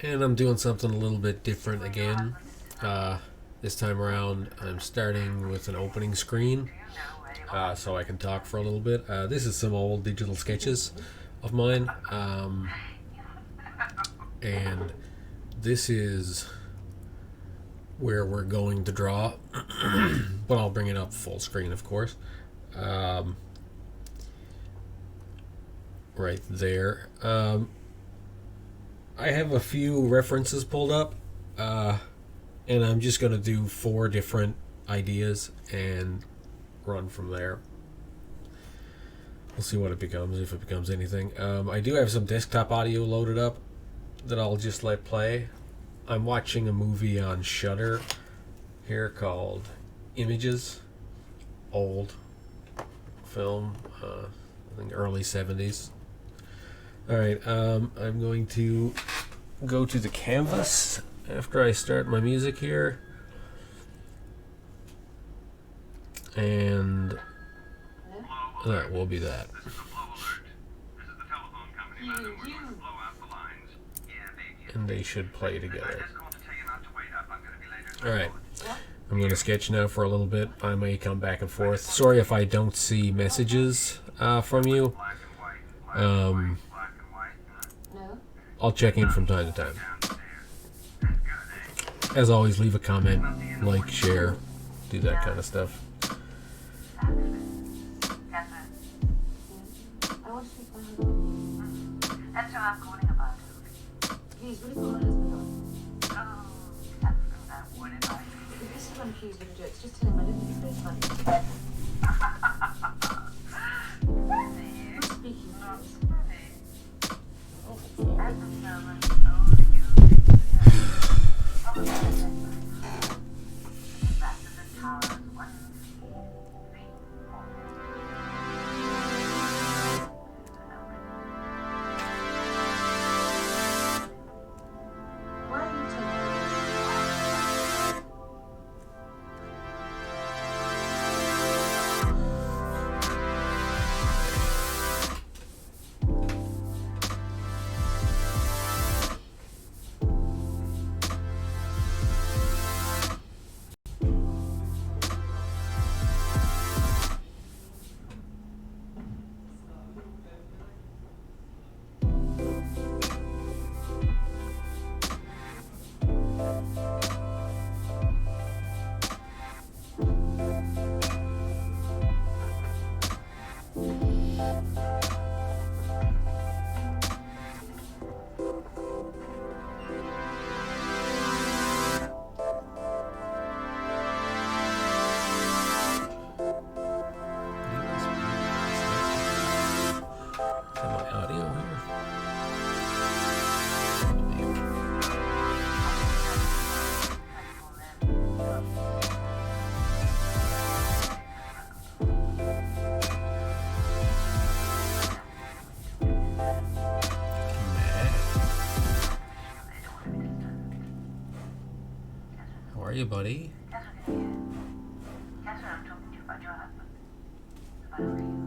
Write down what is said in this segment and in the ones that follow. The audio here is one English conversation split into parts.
And I'm doing something a little bit different again. This time around, I'm starting with an opening screen so I can talk for a little bit. This is some old digital sketches of mine. And this is where we're going to draw. But I'll bring it up full screen, of course. Right there. I have a few references pulled up, and I'm just going to do 4 different ideas and run from there. We'll see what it becomes, if it becomes anything. I do have some desktop audio loaded up that I'll just let play. I'm watching a movie on Shudder here called Images. Old film, I think early 70s. Alright, I'm going to go to the canvas after I start my music here. And that will be that. And they should play together. Alright, I'm going to sketch now for a little bit. I may come back and forth. Sorry if I don't see messages from you. I'll check in from time to time. As always, leave a comment, like, share, do that kind of stuff. That's what I'm calling about. He's really got my husband on. Oh, that's that one advice. If this is one of Hugh's little jokes, just tell him I don't think it's very funny. I'm speaking of as a servant, Masters and Towers, 1, 2, 3, 4. Why are you taking How are you, buddy? That's what it is. That's what I'm talking to you about your husband. About you.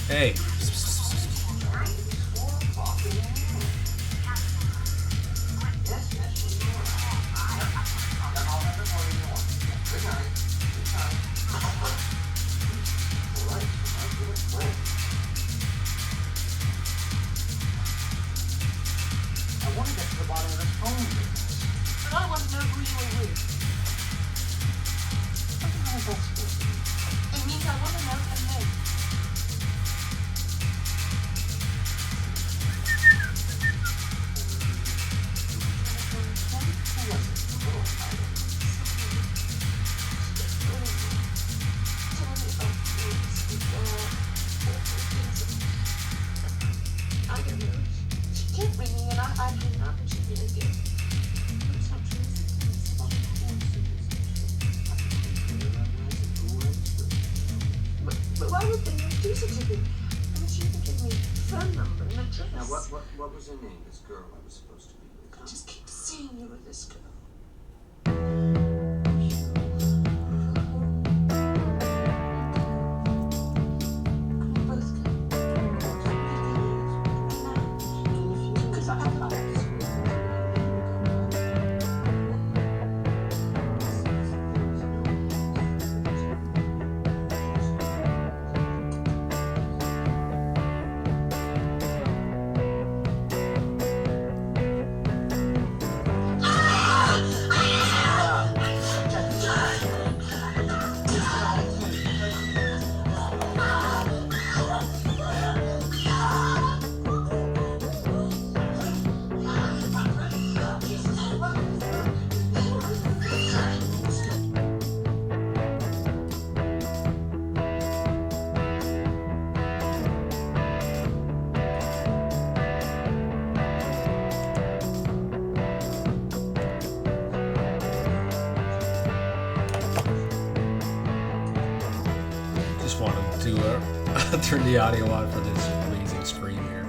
Hey. I want to get to the bottom of this phone business. But I want to know who you are with. What the hell is that supposed to mean? It means I want to know her name. Who was it? Oh, I don't know. She kept ringing and I hung up and she did again. it's not true. It's not coincidence. I think it's But why would they do such a thing? I mean, she even gave me a phone number and address. Now, what was her name, this girl I was supposed to be with? I just keep seeing you with this girl. Just wanted to turn the audio on for this amazing scream here.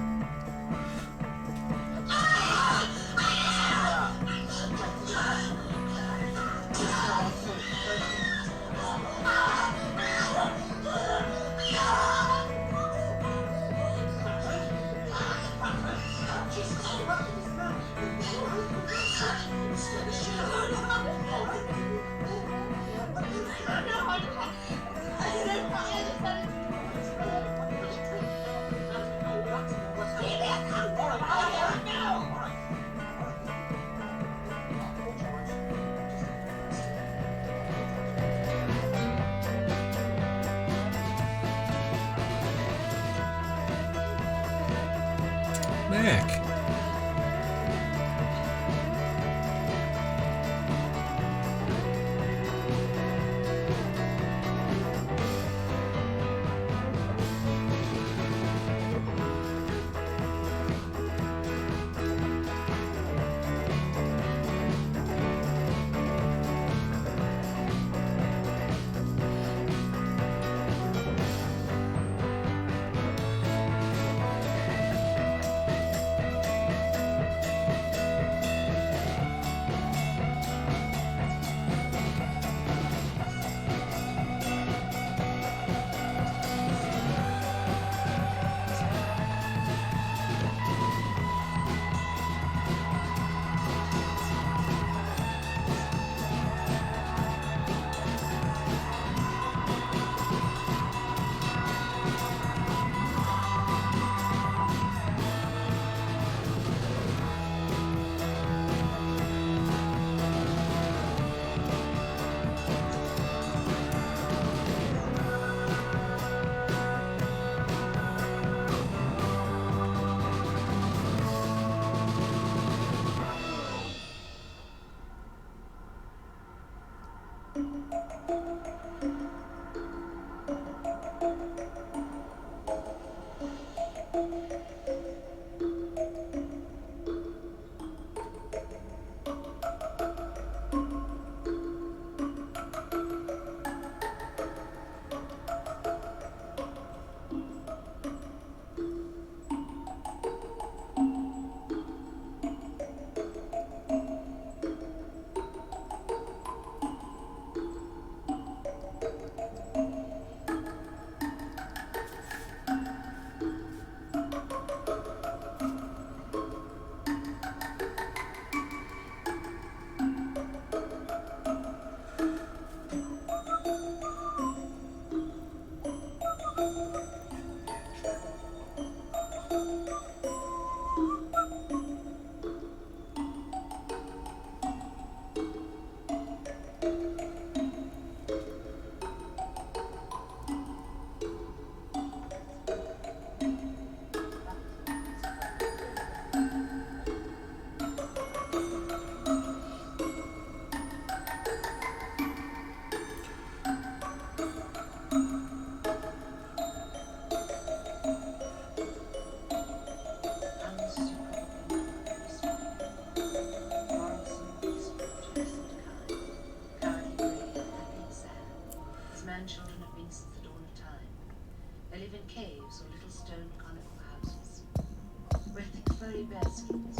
Woolly bear skins.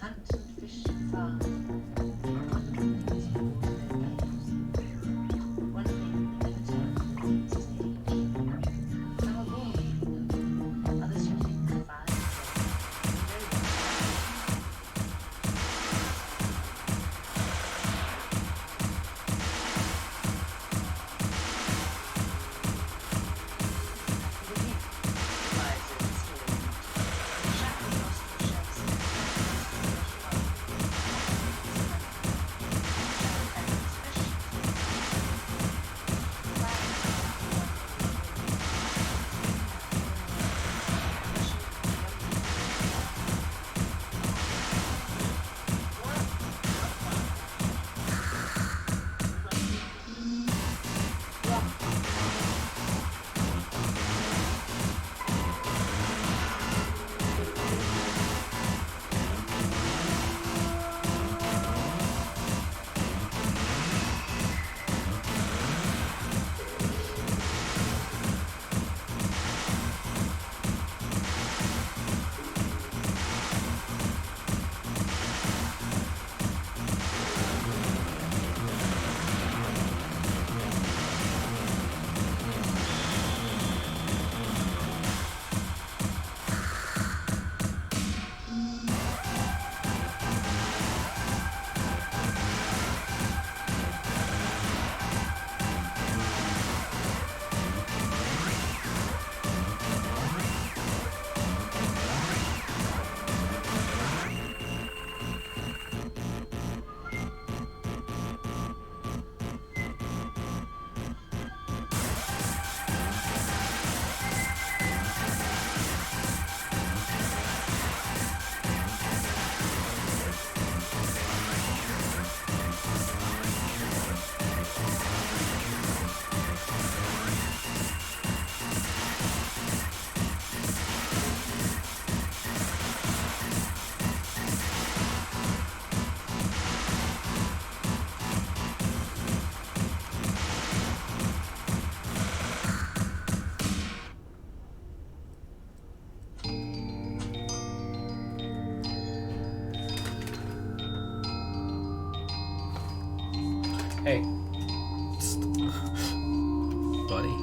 Hunt and fish and farm. Other communities water their caves. One thing you never tell is his age. Some are born with them. Others you think are fine. Very well. Hey. Buddy.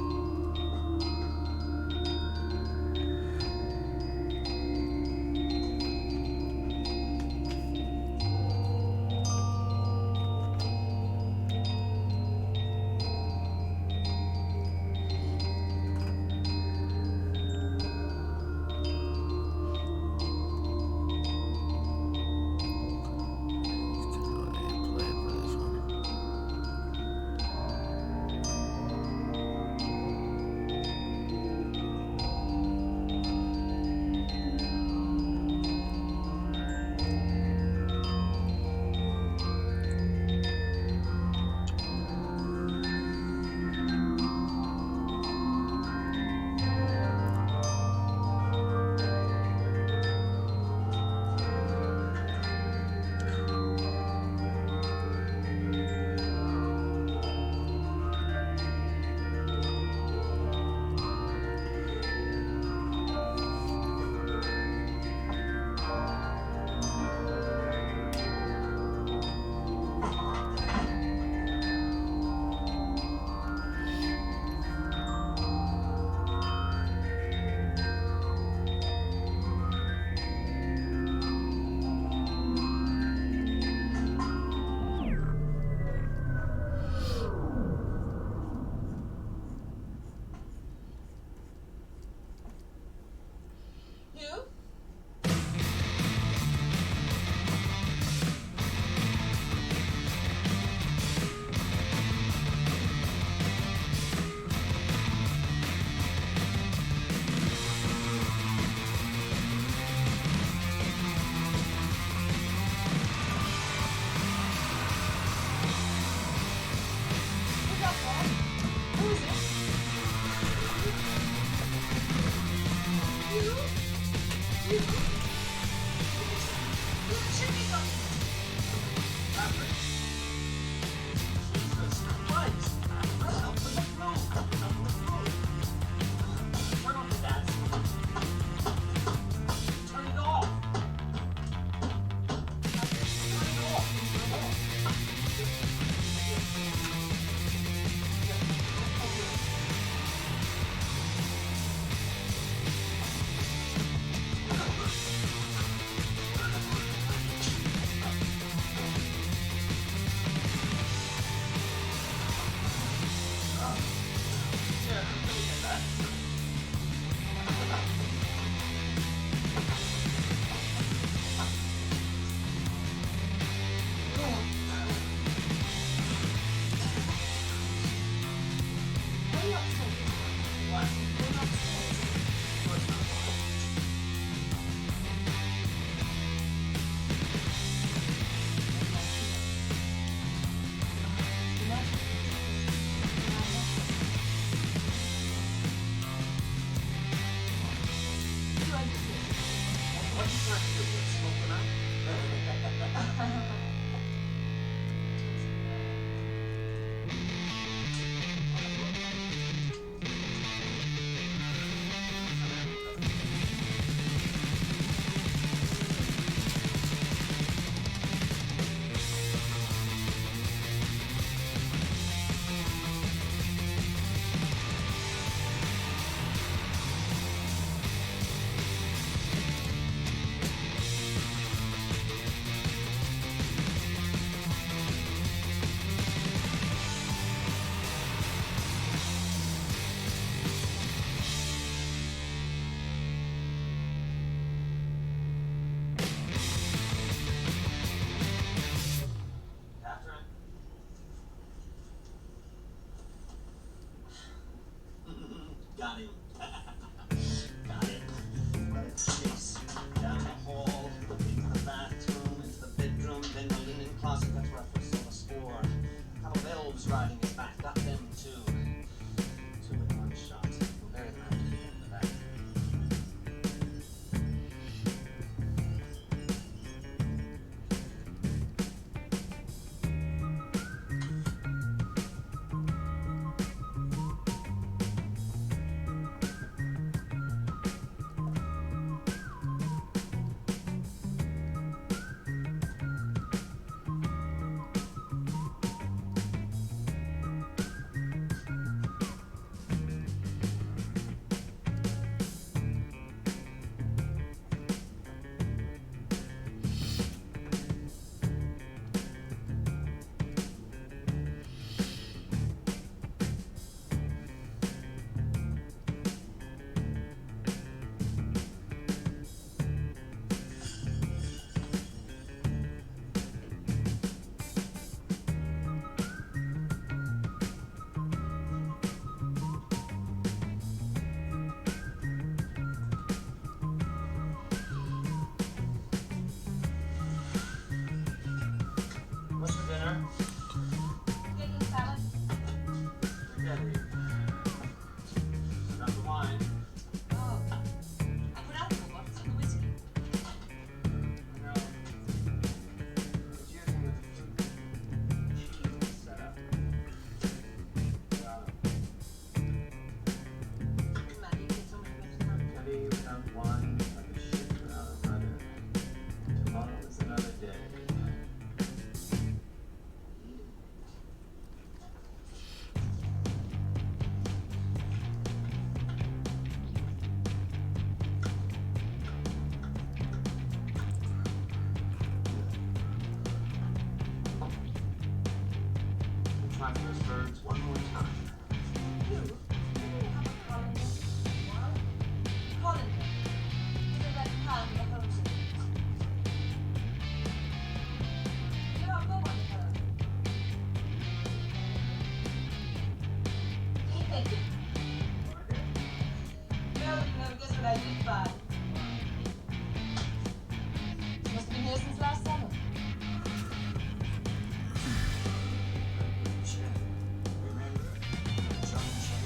Got him. Got him. Let it chase. Down the hall, into the bathroom, into the bedroom, then the linen closet. That's where I first saw the spoor. A couple of elves riding his back. Got them too. Two in one shot. We'll bury them after the end of that. What's for dinner? Chicken salad. Spaghetti. Enough of wine. Oh. I put out the box in the whiskey. No. It's using the cheese setup. Got it. Doesn't matter, you get so much better time. Spaghetti without wine, like a ship without a rudder. Tomorrow is another day. We'll try those birds one more time. You? You have a colander. What? Colander. You know that pound of hoses. You know, I'll go on the phone. No, guess what I did find? Must have been here since last summer. Remember, John Chen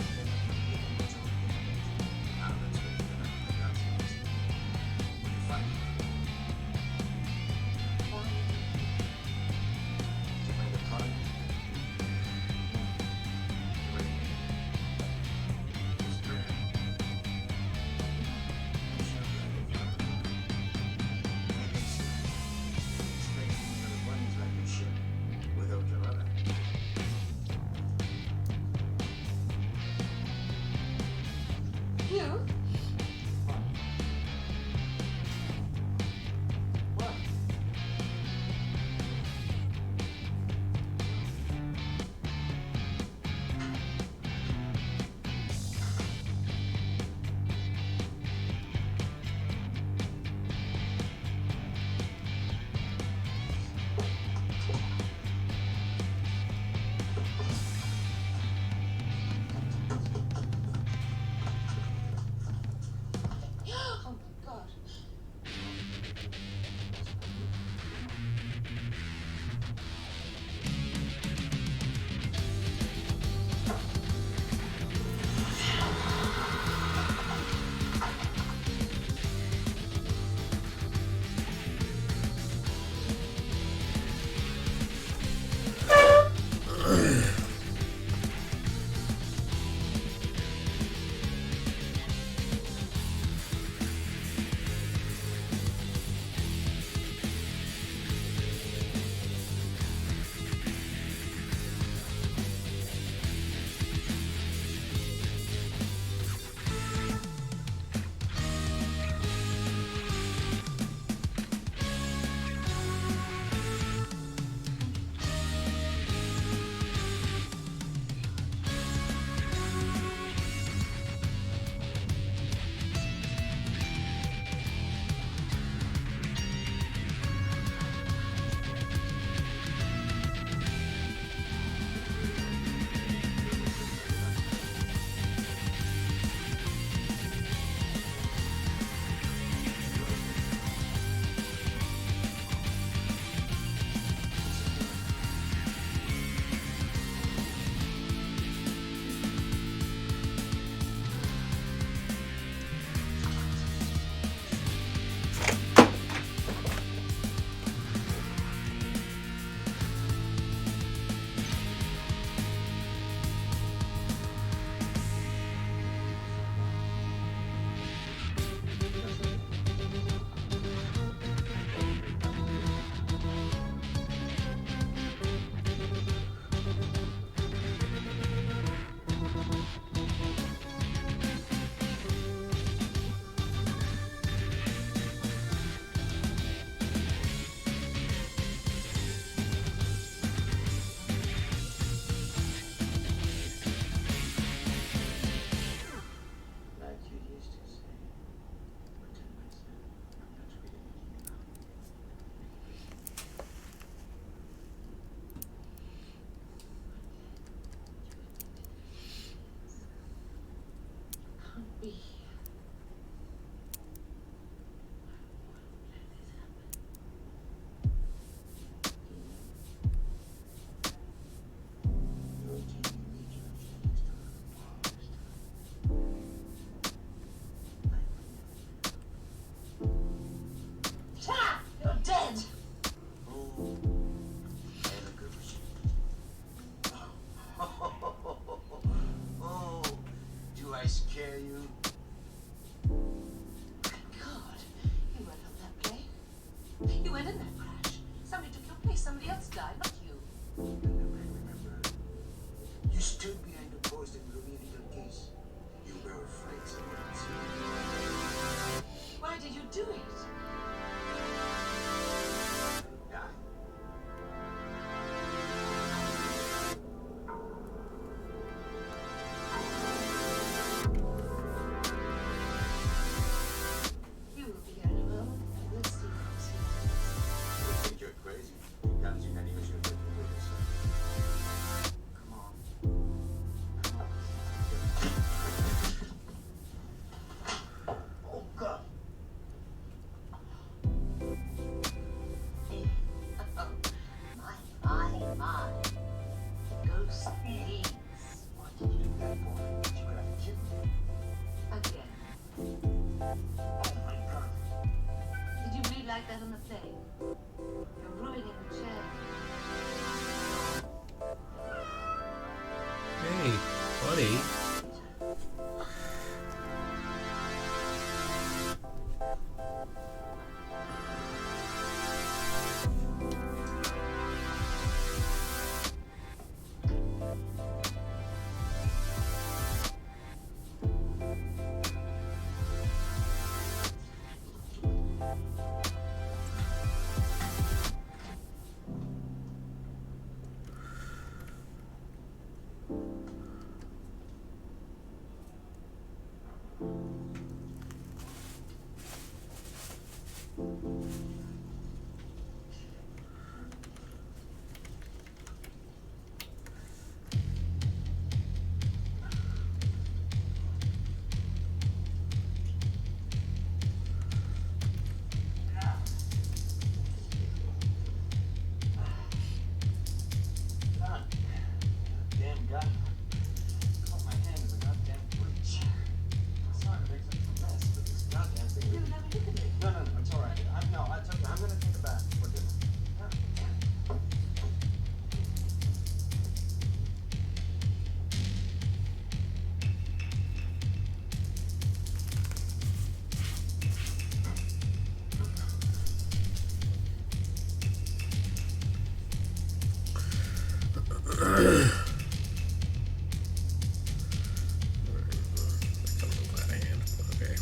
be here. Let this happen. You're taking me to the next Ah! You're dead! Oh, and a good Oh, do I scare you? God, you weren't on that plane. You weren't in that crash. Somebody took your place. Somebody else died, not you. Remember, you stood behind the post and blew me a little kiss. You were afraid someone would see you. Why did you do it? Die. You will be here in a moment. We'll see. You think you're crazy. You can't see many of you living with us. Come on. Come on. Oh, God. My. The ghost leads. Why did you do that, boy? You could have killed me. Again. Oh, my God. Did you bleed like that on the plane? You're ruining the chair. Hey, buddy. God. Damn God. Caught my hand in the goddamn breach. Sorry to make such a mess, but this goddamn thing. You never look at me. No, it's all right. I tell you, I'm gonna take a bath for dinner. Okay.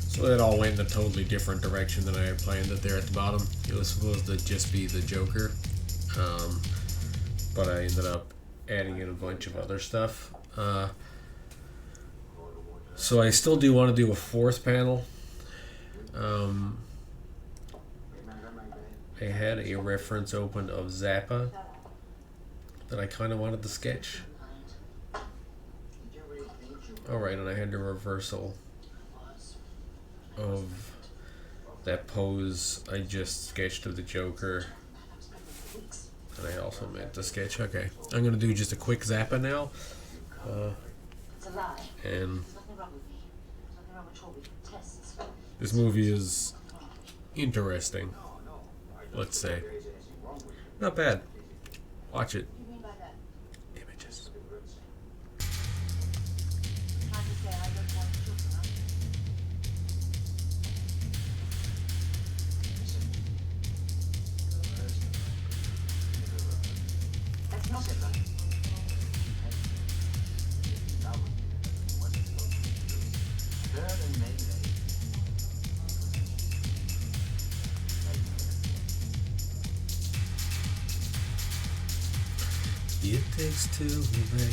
So that all went in a totally different direction than I had planned it there at the bottom. It was supposed to just be the Joker, but I ended up adding in a bunch of other stuff. So I still do want to do a fourth panel. I had a reference open of Zappa that I kind of wanted to sketch. Alright, and I had the reversal of that pose I just sketched of the Joker. And I also meant to sketch. Okay, I'm going to do just a quick Zappa now. It's a lie. And There's nothing wrong with me. There's nothing wrong at all with your tests. this movie is interesting, let's say. Not bad. Watch it. What do you mean by that? Images. Trying to say I don't want children, huh? That's not it. It takes two, baby.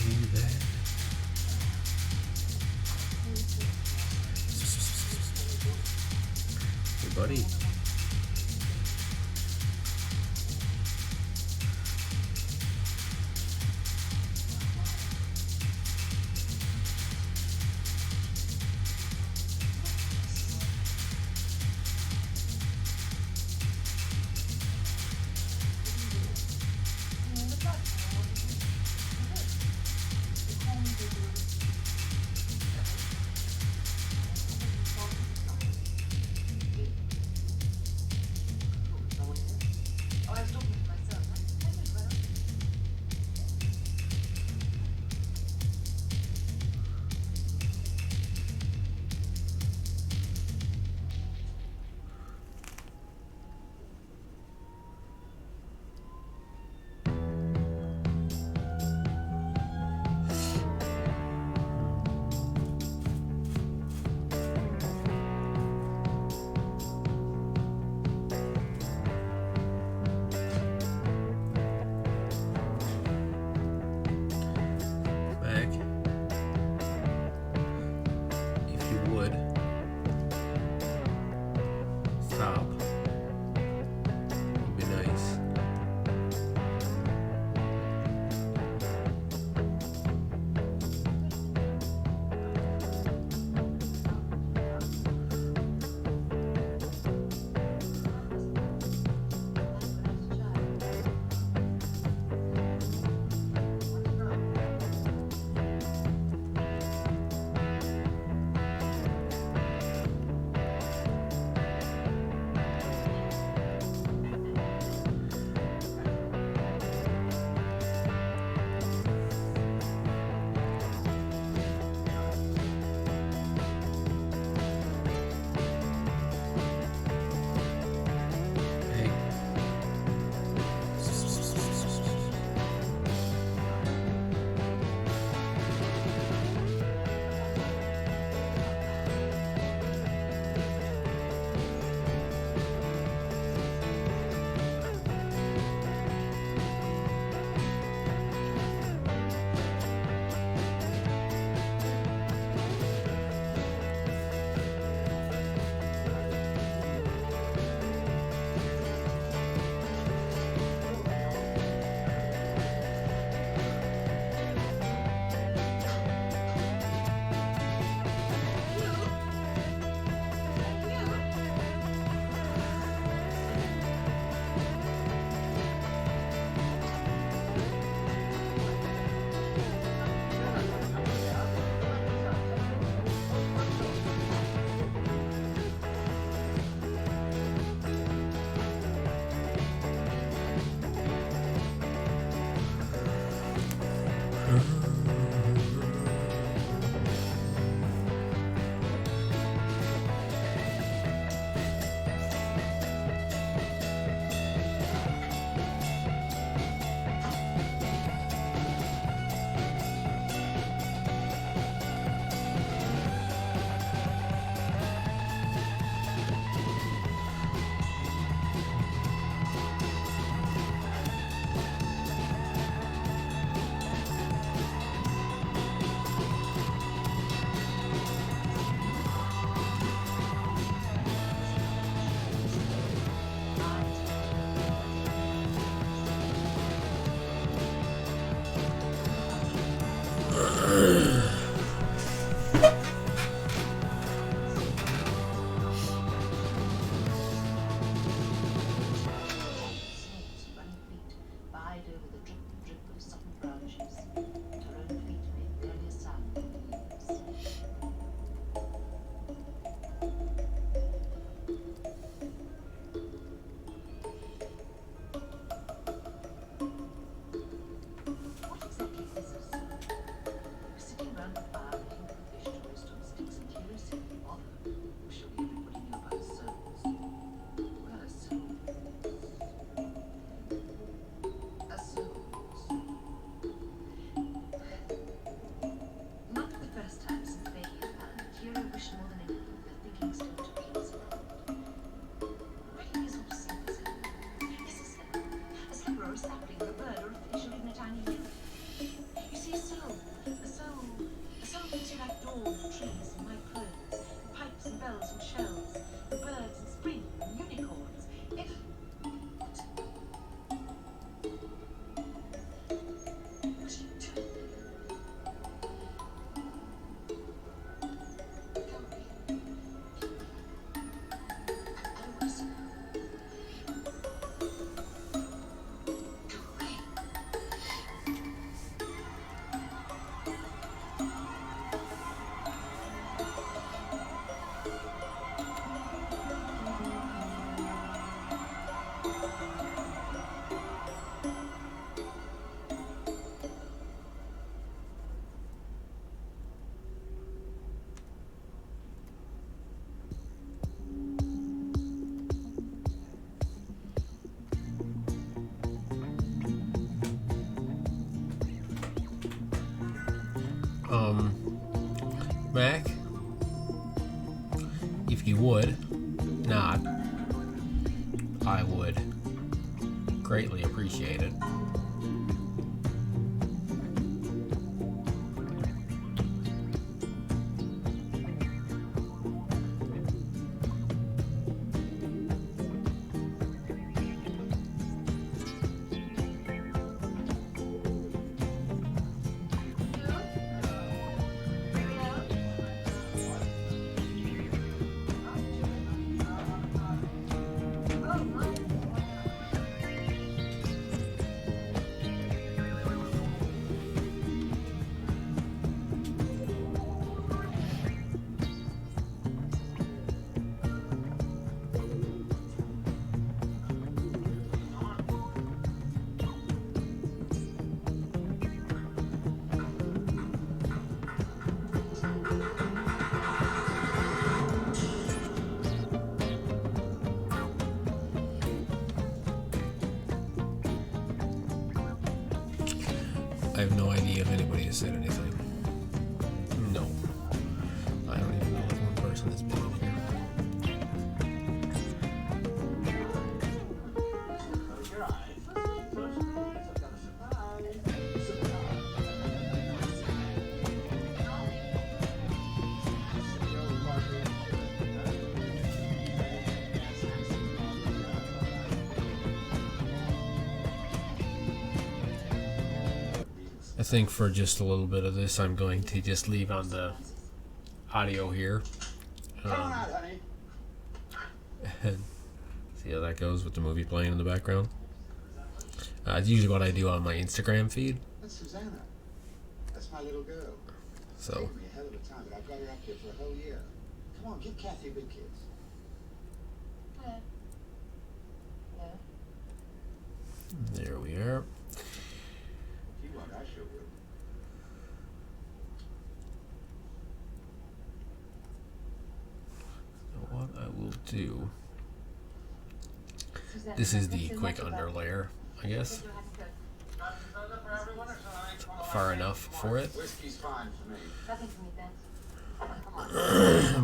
Hey, buddy. or a sapling or a bird or a fish or even a tiny leaf. You see, a soul gives you like dawn and trees and white clothes, and pipes and bells and shells, and birds and spring and unicorns. If Mac, if you would not, I would greatly appreciate it. I have no idea if anybody has said anything. No. I don't even know if one person has been in here. Close your eyes. Close your eyes. I've got a surprise. I think for just a little bit of this, I'm going to just leave on the audio here. Come on out, honey. See how that goes with the movie playing in the background. It's usually what I do on my Instagram feed. That's Susanna. That's my little girl. So Taken me a hell of a time, but I've got her up here for a whole year. Come on, give Kathy a big kiss. Hello. Hello. there we are. If you want, I sure will. So what I will do. This is the quick underlayer, I guess. Far enough for it. Whiskey's fine for me. Nothing for me, thanks.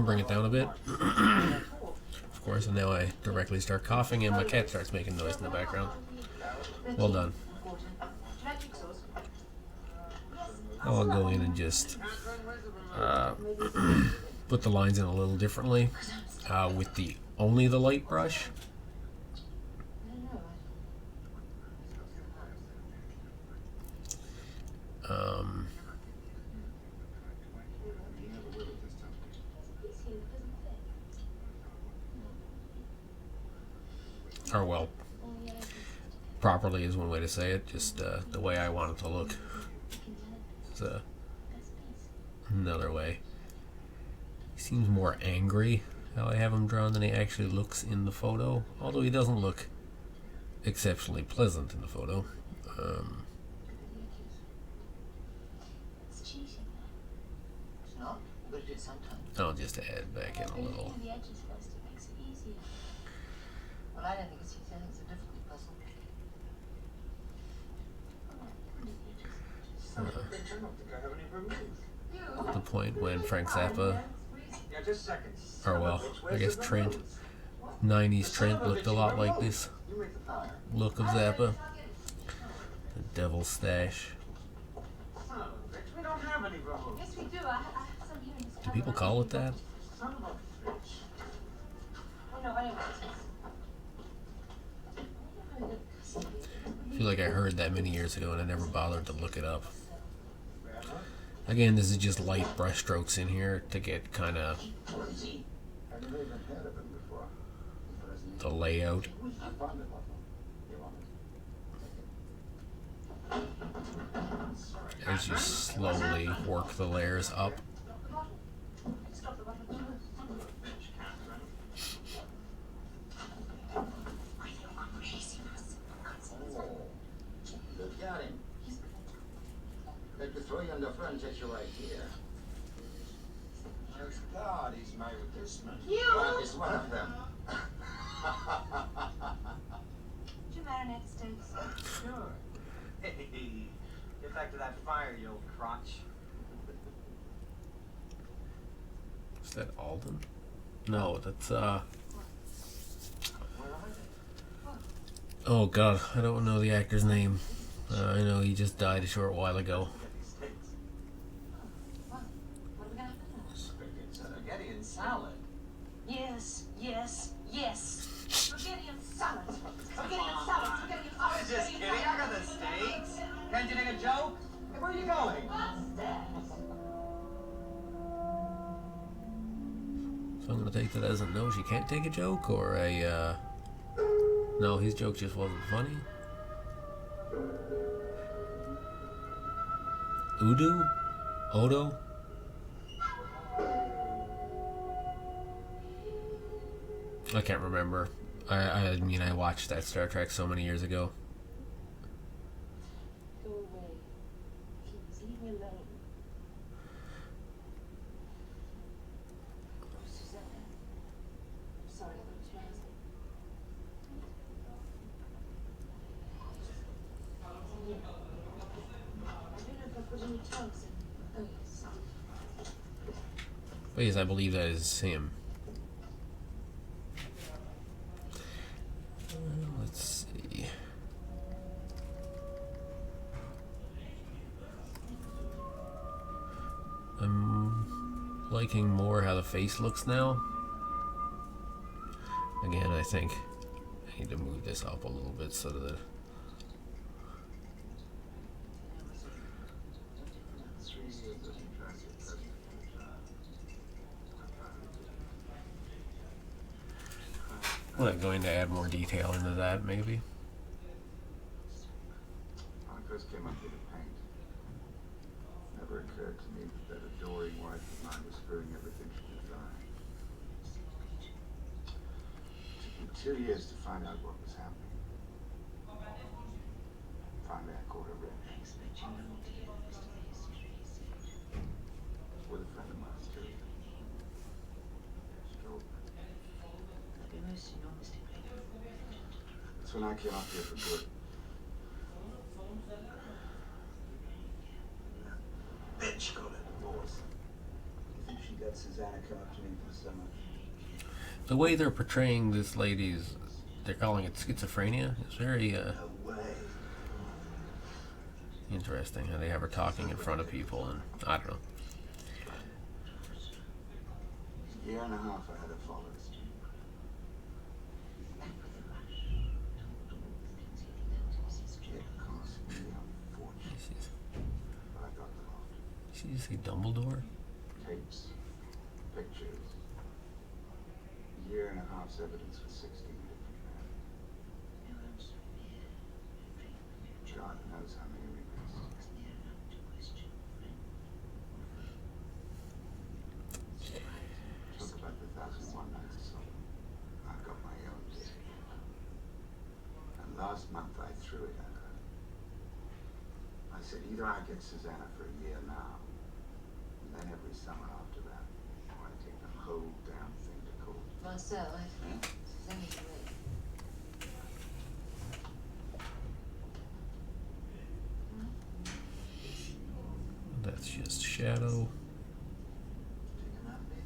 Bring it down a bit. Of course, and now I directly start coughing and my cat starts making noise in the background. Well done. I'll go in and just put the lines in a little differently with only the light brush. Or well, properly is one way to say it, just the way I want it to look is another way. He seems more angry how I have him drawn than he actually looks in the photo, although he doesn't look exceptionally pleasant in the photo. It's cheating. It's not. We've got to do it sometime. I'll just add back in a little. The edges first, it makes it easier. Well, I don't think it's easy. I think it's a difficult puzzle. I don't think I have any vermouth. The point when Frank Zappa, Yeah, just a second. or well, I guess Trent, 90s Trent looked a lot like this You make the fire. look of Zappa. The devil's stash. Son of a bitch, we don't have any rubber. Yes, we do. I have some here in this Do people call it that? Son of a bitch. Oh, no, anyways. I feel like I heard that many years ago and I never bothered to look it up. Again, this is just light brushstrokes in here to get kind of I've never even heard of him before. the layout. I'm fond of him. You want it? As you slowly work the layers up. Stop the bottle. Son of a bitch, Catherine. Good got him. Let the throw you on the front, takes you right here. Thanks God he's married with this man. That is one of them. Did you marry next States? Sure. Hey, get back to that fire, you old crotch. Is that Alden? No, that's Where are they? oh god, I don't know the actor's name. I know he just died a short while ago. Get these steaks. What are we gonna have for dinner? Spaghetti and salad. Yes, yes, yes. Spaghetti and salad. Spaghetti and salad. Spaghetti and I salad. was just kidding. I got the steaks. Can't you take a joke? Hey, where are you going? So I'm gonna take that as a no, she can't take a joke, or a no, his joke just wasn't funny. Udo? Odo? I can't remember. I mean, I watched that Star Trek so many years ago. Go away. Please leave me alone. Susanna. I'm sorry, I was wrong. I don't know if I put any chunks in. Oh, yes. But yes, I believe that is him. Let's see. I'm liking more how the face looks now. Again, I think I need to move this up a little bit so that I'm going to add more detail into that, maybe. When I first came up with the paint, it never occurred to me that adoring wife of mine was screwing everything she designed. It took me 2 years to find out what was happening. Finally, I caught her red. With a friend of mine, too. Stroke. That's when I came up here for good. Bitch, go to divorce. You think she got Susanna come up to me for summer? The way they're portraying this lady's, they're calling it schizophrenia. It's very No way. interesting how they have her talking in front of people, and I don't know. A year and a half I had her follow the street. It cost me a fortune, but I got the loft. Did you say Dumbledore? Tapes, pictures, a year and a half's evidence for 16 different men. God knows how many we missed. Talk about the 1,001 nights or so. I got my own day. And last month I threw it at her. I said, either I get Susanna for a year now, and then every summer after that, or I take the whole damn thing to court. Marcel, Susanna's away. That's just shadow. Take him out, baby.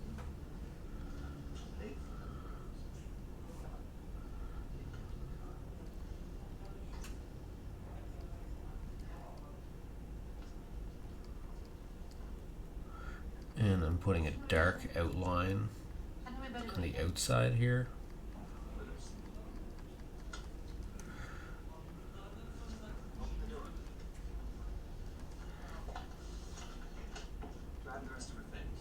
Hey. putting a dark outline on the outside here. Grab the rest of her things.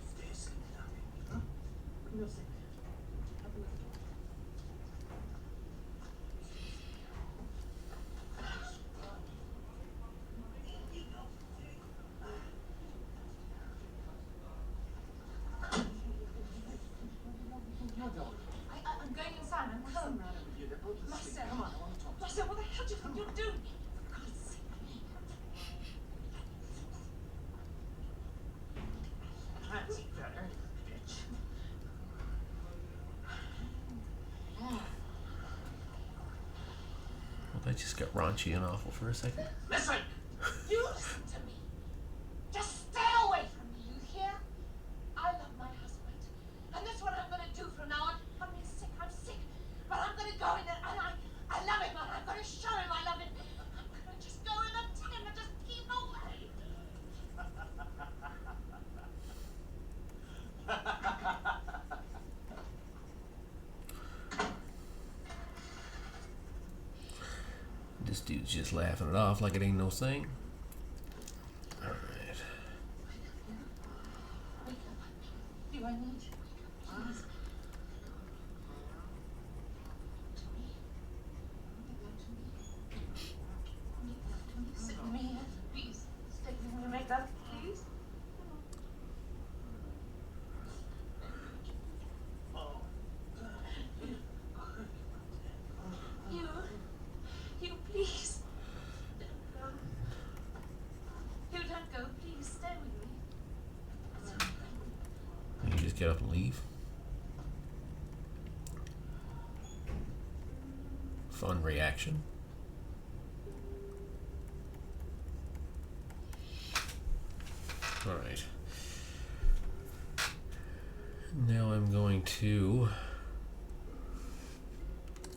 Stay asleep without me. Huh? No sleep. Open the door. I'm going inside. I'm coming. What's the matter with you? They're both asleep. Marcel. Come on, I want to talk to you. Marcel, what the hell do you think you're doing? For God's sake. That's better, bitch. Well, that just got raunchy and awful for a second. Listen! You listen to me. Just stay away from me, you hear? I love my husband. And that's what I'm going to do from now on. I'm sick, but I'm going to go in there and I love him and I'm going to show him I love him. I'm going to just go in and tell him and just keep away. This dude's just laughing it off like it ain't no thing. Alright. Wake up. Do I need you? Please. Sit with me here, please. Stay with me, make that, please. You, please. Don't go. You don't go, please. Stay with me. You just get up and leave. Fun reaction. Alright. Now I'm going to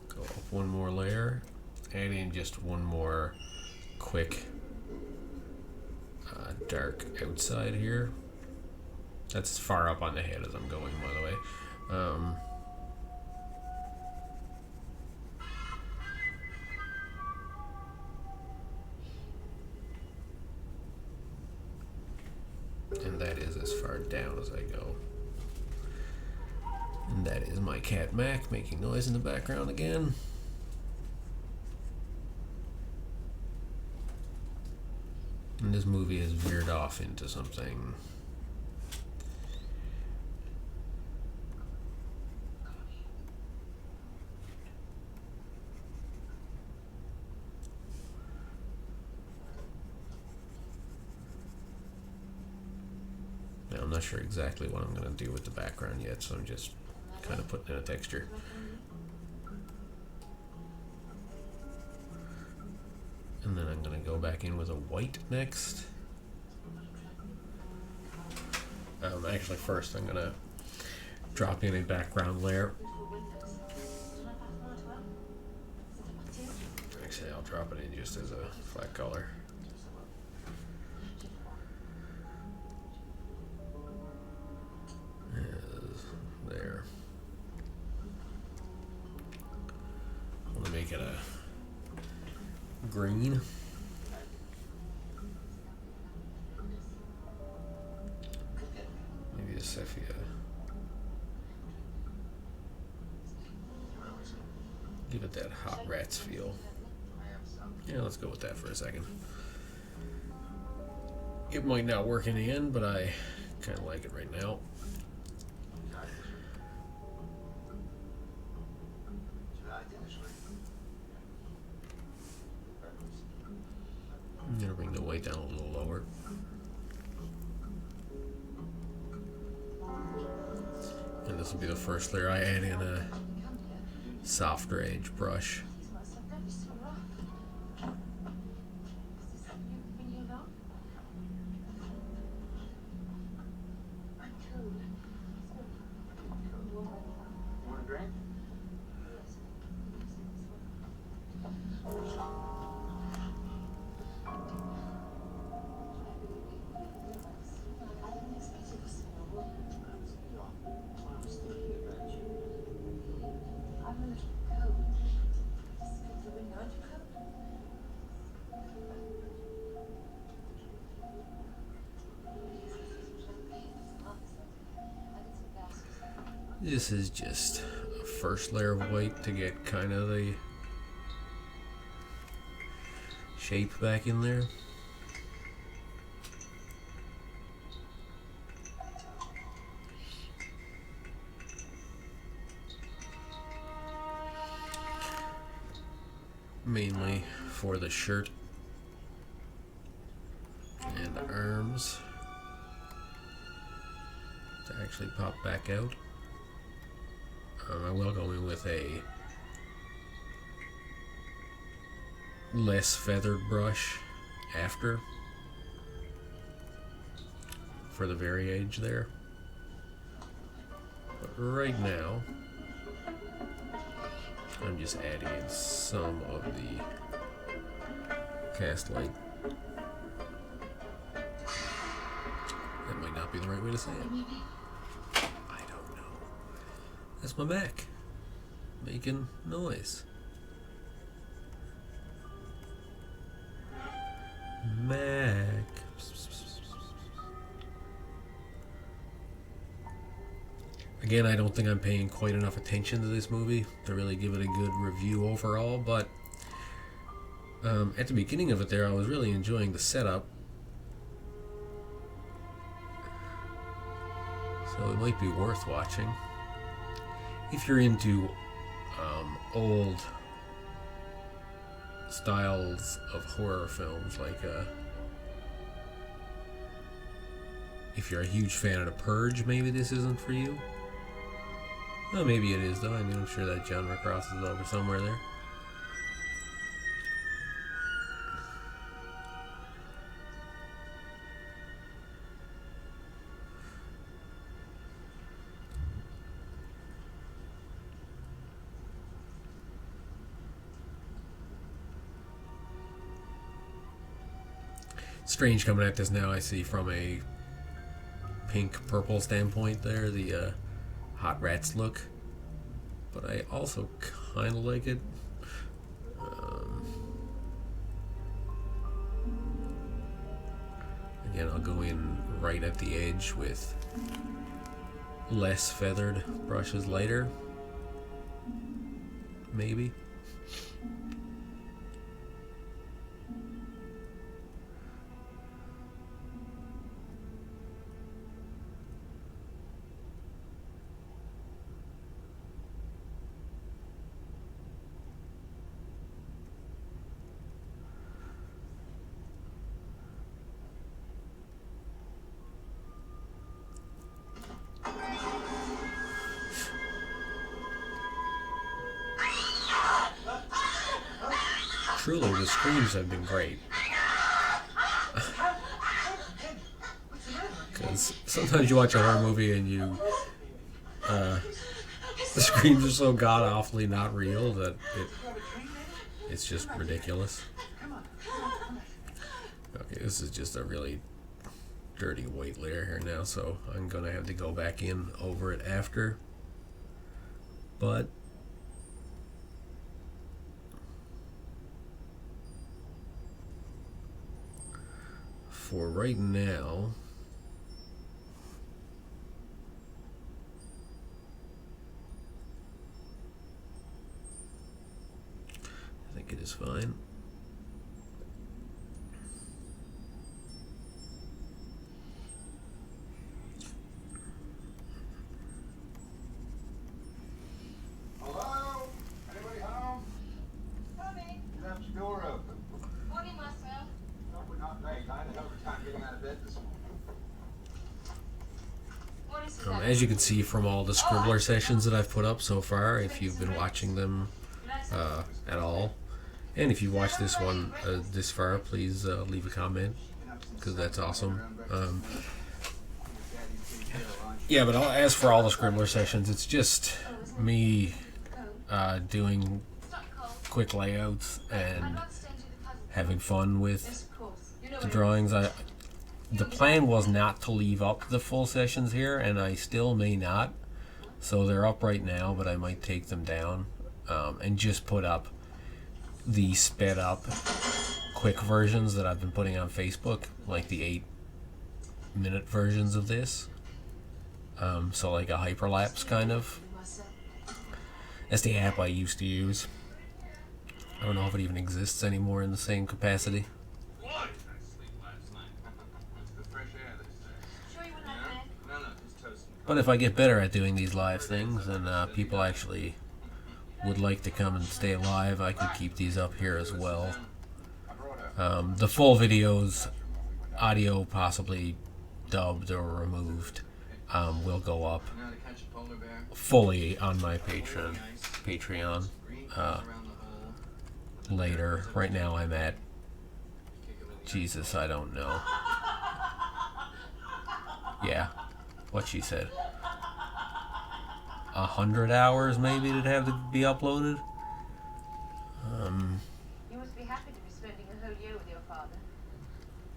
go up one more layer, add in just one more quick dark outside here. That's as far up on the head as I'm going, by the way. And that is as far down as I go. And that is my cat Mac making noise in the background again. And this movie has veered off into something. Now, I'm not sure exactly what I'm going to do with the background yet, so I'm just kind of putting in a texture. And then I'm going to go back in with a white next. Actually, first I'm going to drop in a background layer. Actually, I'll drop it in just as a flat color. There. I'm going to make it a green. Maybe a sepia. Give it that hot rats feel. Yeah, let's go with that for a second. It might not work in the end, but I kind of like it right now. I'm going to bring the white down a little lower. And this will be the first layer. I add in a softer edge brush. This is just a first layer of white to get kind of the shape back in there. Mainly for the shirt and arms to actually pop back out. I will go in with a less feathered brush after for the very edge there. But right now, I'm just adding in some of the cast light. That might not be the right way to say it. I don't know. That's my Mac making noise. Mac. Again, I don't think I'm paying quite enough attention to this movie to really give it a good review overall, but at the beginning of it there, I was really enjoying the setup. So it might be worth watching. If you're into old styles of horror films, like if you're a huge fan of The Purge, maybe this isn't for you. Well, maybe it is, though. I mean, I'm sure that genre crosses over somewhere there. Strange coming at this now, I see, from a pink-purple standpoint there, the Hot Rats look. But I also kind of like it. Again, I'll go in right at the edge with less feathered brushes, lighter. Maybe. Truly, the screams have been great. Because sometimes you watch a horror movie and you, the screams are so god-awfully not real that it's just ridiculous. Okay, this is just a really dirty white layer here now, so I'm going to have to go back in over it after. But for right now, I think it is fine. Hello? Anybody home? Mommy. You left your door open. Morning, Marcel. No, we're not late. I had a hell of a time getting out of bed this morning. What is it? As you can see from all the Scribbler sessions that I've put up so far, if you've been watching them at all, and if you've watched this one this far, please leave a comment, because that's awesome. Yeah, but as for all the Scribbler sessions, it's just me doing quick layouts and having fun with the drawings. The plan was not to leave up the full sessions here, and I still may not. So they're up right now, but I might take them down and just put up the sped up quick versions that I've been putting on Facebook, like the 8-minute versions of this. So like a hyperlapse kind of. That's the app I used to use. I don't know if it even exists anymore in the same capacity. What? I sleep last night. It's the fresh air, they say. Sure you wouldn't like an egg? No, just toast and But if I get better at doing these live things and people actually would like to come and stay live, I could keep these up here as well. The full videos, audio possibly dubbed or removed, will go up know how to catch a polar bear. fully on my Patreon Green comes around the hole. later. Right now I'm at, Jesus, I don't know. Yeah, what she said. 100 hours maybe to have to be uploaded. You must be happy to be spending a whole year with your father.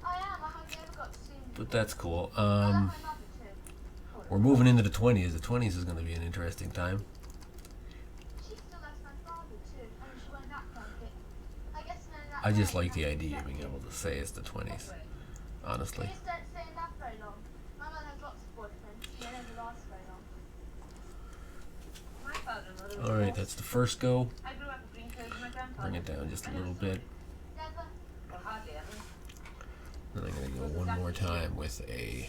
I am. I hardly ever got to see him. But that's cool. I love my mother too. We're moving into the 20s. The 20s is going to be an interesting time. She still likes my father too. I mean, she won't act like it. I guess no, that I just way like the I idea of accept being it. able to say it's the 20s, honestly. They just don't stay in that very long. My mother has lots of boyfriends. They never last very long. My father-in-law was Alright, that's the first go. I grew up with green clothes with my grandfather. Bring it down just a little bit. Never. Well, hardly ever. Then I'm going to go one more time with a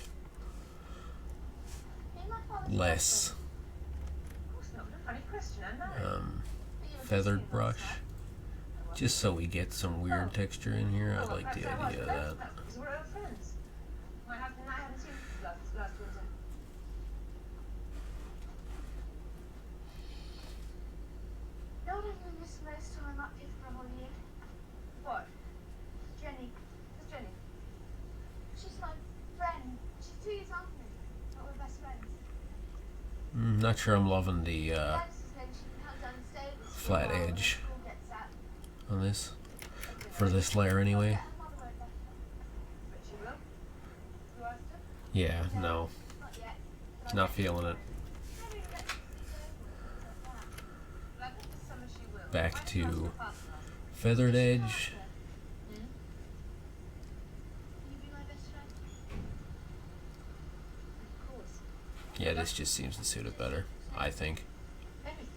Me and my father's less boyfriend. Of course not. What a funny question. I know. um, But you were feathered kissing brush. last night. Just so we get some weird texture in here. I like the idea of that. That's because we're old friends. My husband and I haven't seen him since last winter. You know what I've been missing most time up here for a whole year? What? Jenny. Who's Jenny? She's my friend. She's 2 years older than me. But we're best friends. Not sure I'm loving the That's his name. She can come down and stay with us for a flat while when edge school gets out. on this. For this layer anyway. Her mother won't let her. But she will. You asked her? Yeah, no. Not yet. But I Not bet feeling it. maybe we'll get to stay with her like that. But I think this summer she will. Back Why to didn't you ask her past last? feathered edge. Hmm? Will you be my best friend? Of course. Yeah, this just seems to suit it better, I think. Everything.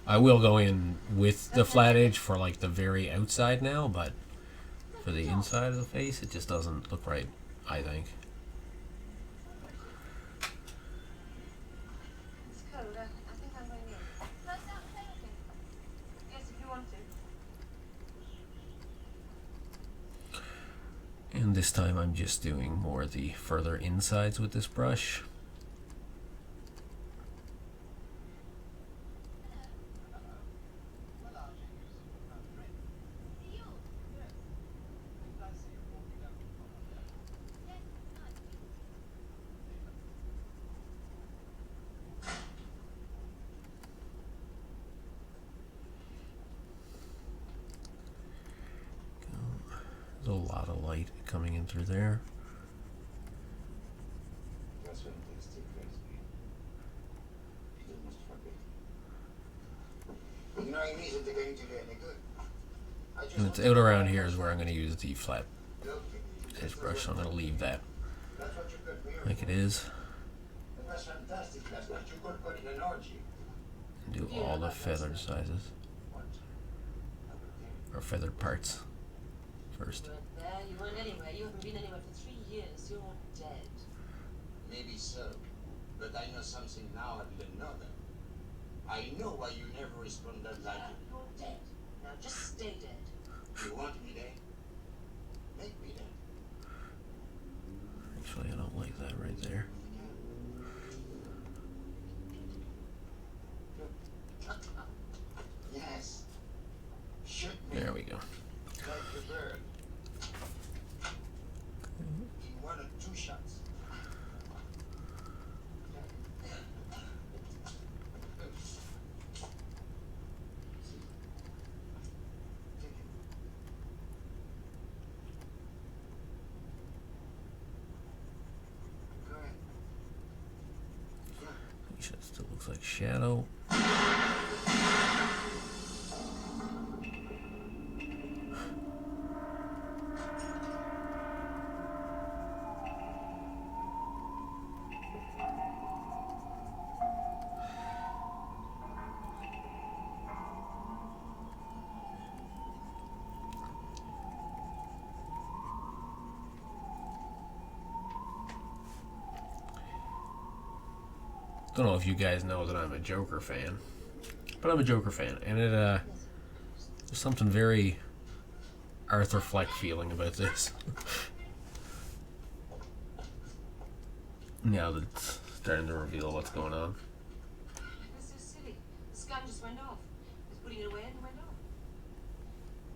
I will go in with the flat edge for like the very outside now, but for the inside of the face, it just doesn't look right, I think. It's cold. I think I'm going in. No, don't say anything. Yes, if you want to. And this time I'm just doing more the further insides with this brush. There's a lot of light coming in through there. That's when things take place, man. You must forget. You know, it isn't going to do any good. I just And it's want out to- around here is where I'm going to use the flat Look, edge brush, so I'm going to leave that that's what you got me like it is. It was fantastic last night. You got caught in an orgy. And do all the feathered sizes, What? or feathered parts first. You weren't there, you weren't anywhere, you haven't been anywhere for 3 years, you're dead. Maybe so. But I know something now I didn't know then. I know why you never responded like You're dead. Now just stay dead. you want me dead. Make me dead. Actually, I don't like that right there. Yes. Shoot me There we go. like a bird. In 1 or 2 shots. Go ahead. It still looks like shadow. Don't know if you guys know that I'm a Joker fan, but I'm a Joker fan, and there's something very Arthur Fleck feeling about this. Now that it's starting to reveal what's going on. That's so silly. The scan just went off. I was putting it away and it went off.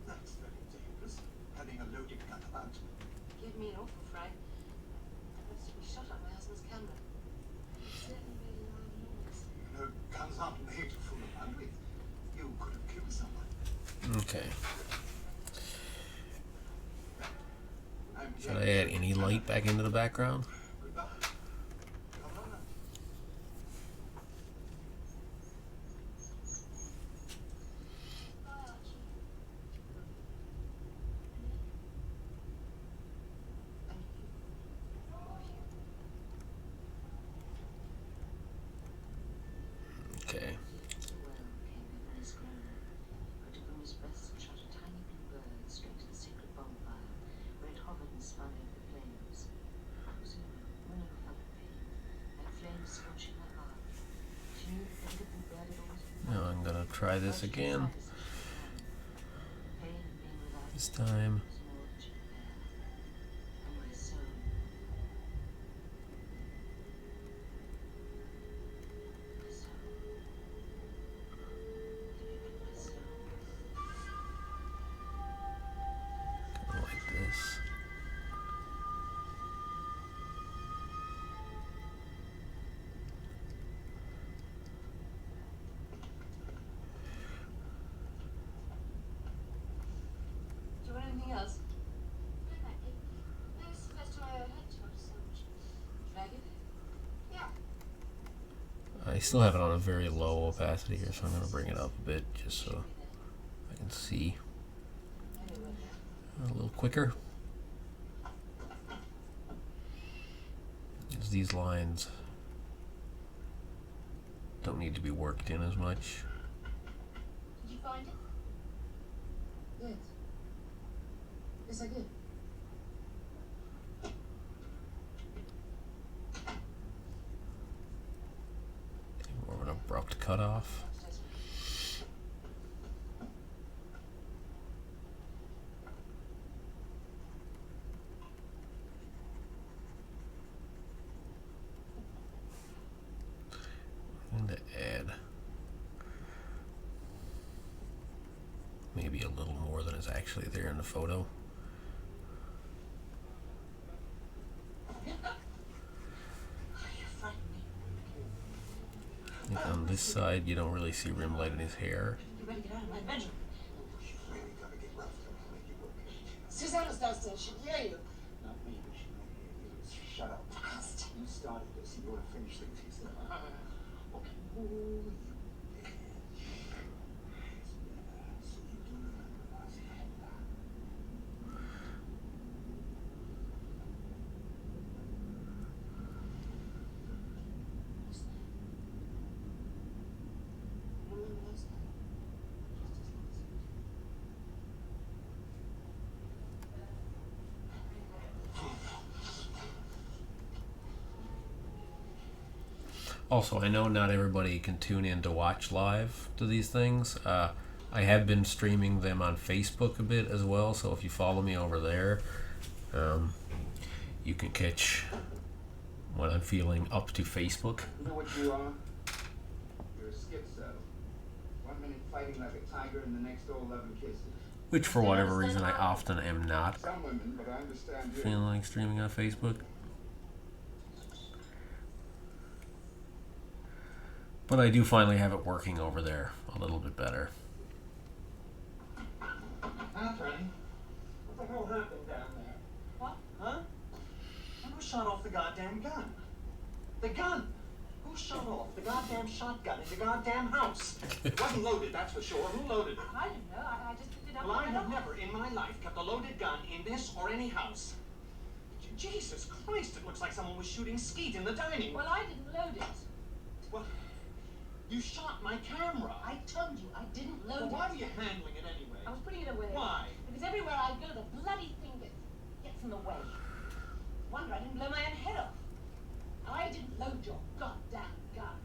That's very dangerous. Having a loaded gun about. Gave me an awful fright. I was to be shot at my husband's camera. It certainly made a loud noise. You know, guns aren't made to fool around with. You could have killed someone. Okay. I'm Should I add any light back into the background? Goodbye. Come on. Bye, Archie. And you. Love you. Okay. The world came over his groaner, put it from his breast and shot a tiny blue bird straight to the sacred bonfire, where it hovered and spun over the flames. It was a woman who felt pain, like flames scorching her heart. She knew that the little bird had always been Now I'm gonna try this again. Pain of being without This time. was more than she could bear. And my soul. My soul. My soul. Kinda like this. Do you want anything else? No, thank you. No, this is the first time I ever had to order so much. Drag it? Yeah. I still have it on a very low opacity here, so I'm gonna bring it up a bit just so I can see Anyway, a little quicker. As these lines don't need to be worked in as much. Did you find it? yes. Yes, I did. More of an abrupt cutoff. I'm going to add maybe a little more than is actually there in the photo. You frightened me. I think on this side you don't really see rim light in his hair. You better get out of my bedroom. You've really got to get rough to make it work. Susanna's downstairs. She can hear you. Not me, but she might hear you. Shut up. Fast. You started this. You want to finish things, he said. Okay. Oh, you bitch. So you do remember last night. What's that? You remember last night? Just as last night. Also, I know not everybody can tune in to watch live to these things. I have been streaming them on Facebook a bit as well, so if you follow me over there, you can catch when I'm feeling up to Facebook. You know what you are? You're a schizo. 1 minute fighting like a tiger and the next all 11 kisses. Which, for whatever reason, I often am not Some women, but I understand you. feeling like streaming on Facebook. But I do finally have it working over there a little bit better. Catherine, what the hell happened down there? What? Huh? Who shot off the goddamn gun? The gun! Who shot off the goddamn shotgun in the goddamn house? It wasn't loaded, that's for sure. Who loaded it? I don't know. I just picked it up. Well, I and have went off. never in my life kept a loaded gun in this or any house. Jesus Christ, it looks like someone was shooting skeet in the dining room. Well, I didn't load it. Well, you shot my camera. I told you I didn't load Well, it. why were you handling it anyway? I was putting it away. Why? Because everywhere I go, the bloody thing gets in the way. Wonder I didn't blow my own head off. I didn't load your goddamn gun.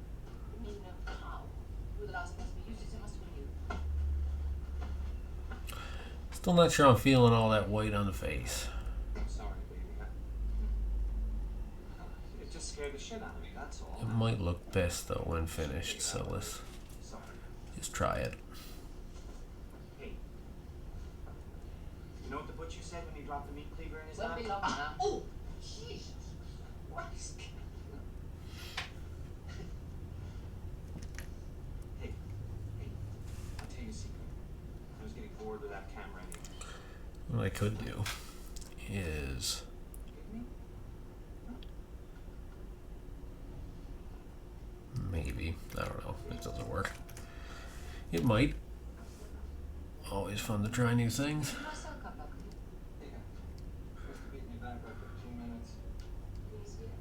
Still not sure I'm feeling all that white on the face. I'm sorry, baby. It just scared the shit out of me, that's all. It might look best though when finished, so let's Sorry. just try it. Hey. You know what the butcher said when he dropped the meat cleaver in his Won't lap? be long now. Oh! Jesus Christ. Hey. I'll tell you a secret. I was getting bored with that camera anyway. What I could do is Get me? maybe, I don't know, if it doesn't work. It might. Always fun to try new things. Can I still come back with you? Yeah. Supposed to beat me back by 15 minutes. Please, dear.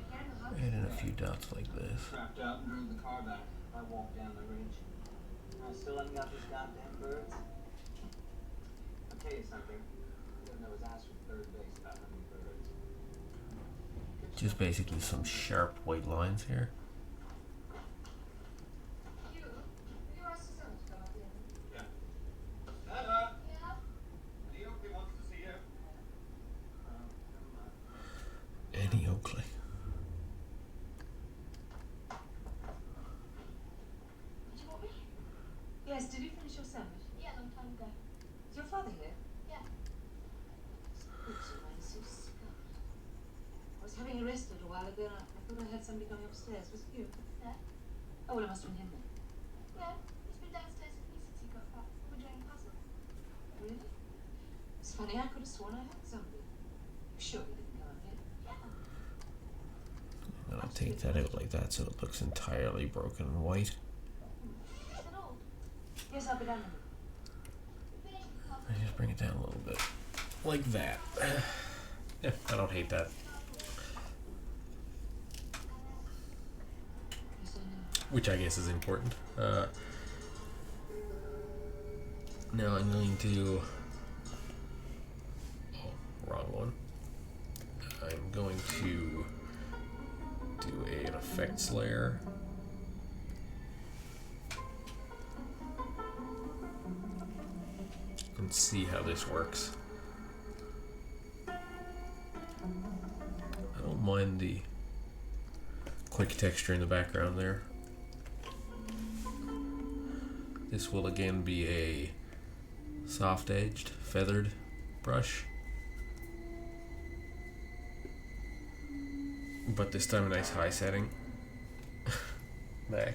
Again, how? Add in a few dots like this. Crapped out and drove the car back. I walked down the ridge. I still haven't got these goddamn birds. I'll tell you something. I didn't know his ass from third base about how many birds. Just basically some sharp white lines here. You? Will you ask Susanna to come out here? Yeah. Nana! Yeah? Naomi wants to see you. Never mind. Annie Oakley. Did you want me? Yes, did you finish your sandwich? Yeah, long time ago. Is your father here? Yeah. Boots are mine so scuffed. I was having a rest a little while ago and I thought I heard somebody coming upstairs. Was it you? Yeah? Oh, well, it must have been him then. Yeah. He's been downstairs with me since he got back. We're doing a puzzle. Really? It's funny, I could have sworn I heard somebody. Sure he didn't come up here. Yeah. I'm gonna take that out like that so it looks entirely broken and white. Is it all? Yes, I'll be down in a minute. We finished the puzzle. I just bring it down a little bit. Like that. Yeah, I don't hate that. Yes, I know. Which I guess is important. Now I'm going to... Oh, wrong one. I'm going to do an effects layer. And see how this works. I don't mind the quick texture in the background there. This will again be a soft-edged, feathered brush. But this time a nice high setting. Mac.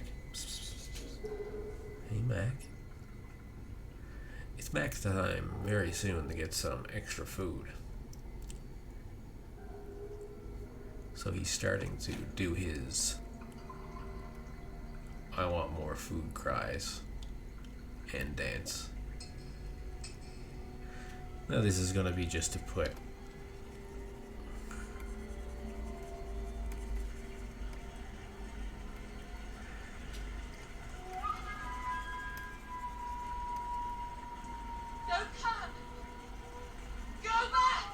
Hey Mac. It's Mac's time very soon to get some extra food. So he's starting to do his I want more food cries and dance. Now this is going to be just to put Don't come! Go back!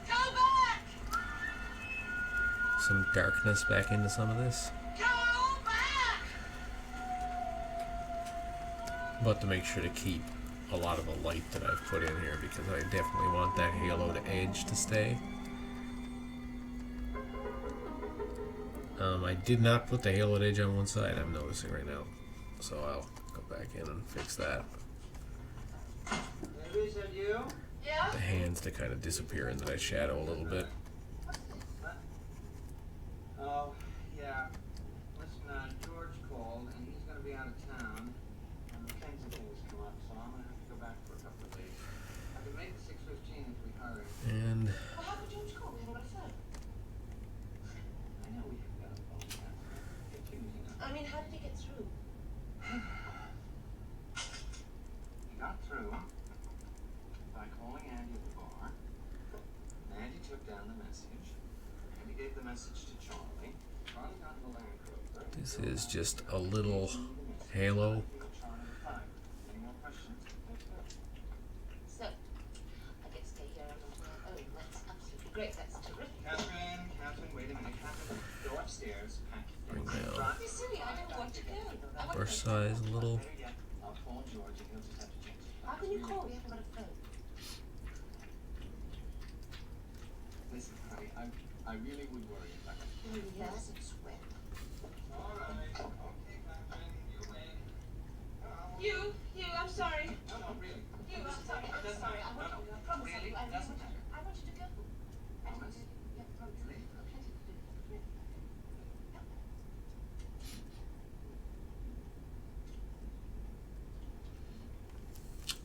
Go back! some darkness back into some of this. Go back! But to make sure to keep a lot of the light that I've put in here because I definitely want that halo to edge to stay. I did not put the halo edge on one side, I'm noticing right now. So I'll go back in and fix that. Baby, is that you? Yeah? The hands to kind of disappear into that shadow a little bit. Oh, yeah. Listen, George called, and he's going to be out of town. And Mackenzie things come up, so I'm going to have to go back for a couple of days. I can make it 6:15 if we hurry. And Well, how could George call? We haven't got a phone. I know we have got a phone, Catherine. Confusing us. I mean, how did he get through? He got through by calling Andy at the bar. Andy took down the message. Andy gave the message to Charlie. Charlie got in the Land Rover. this is just a little halo. Any more questions? So, I get to stay here on my own. That's absolutely great. That's terrific. Catherine, wait a minute. Catherine, go upstairs, pack your Bring things, down. drive yourself silly. I don't want to go. I want Horse size, a little. I'll call George and he'll just have to change it. How can you call? We haven't got a phone. Listen, honey, I really would worry if I got Yes, and sweat. All right. Okay, Catherine, you wait. You, I'm sorry. No, really. You, I'm sorry. I'm sorry. I want you. I promise Really? you. I Doesn't want you. matter. I want you to go. I want you to. Yeah, promise. Really? Plenty to do. Really.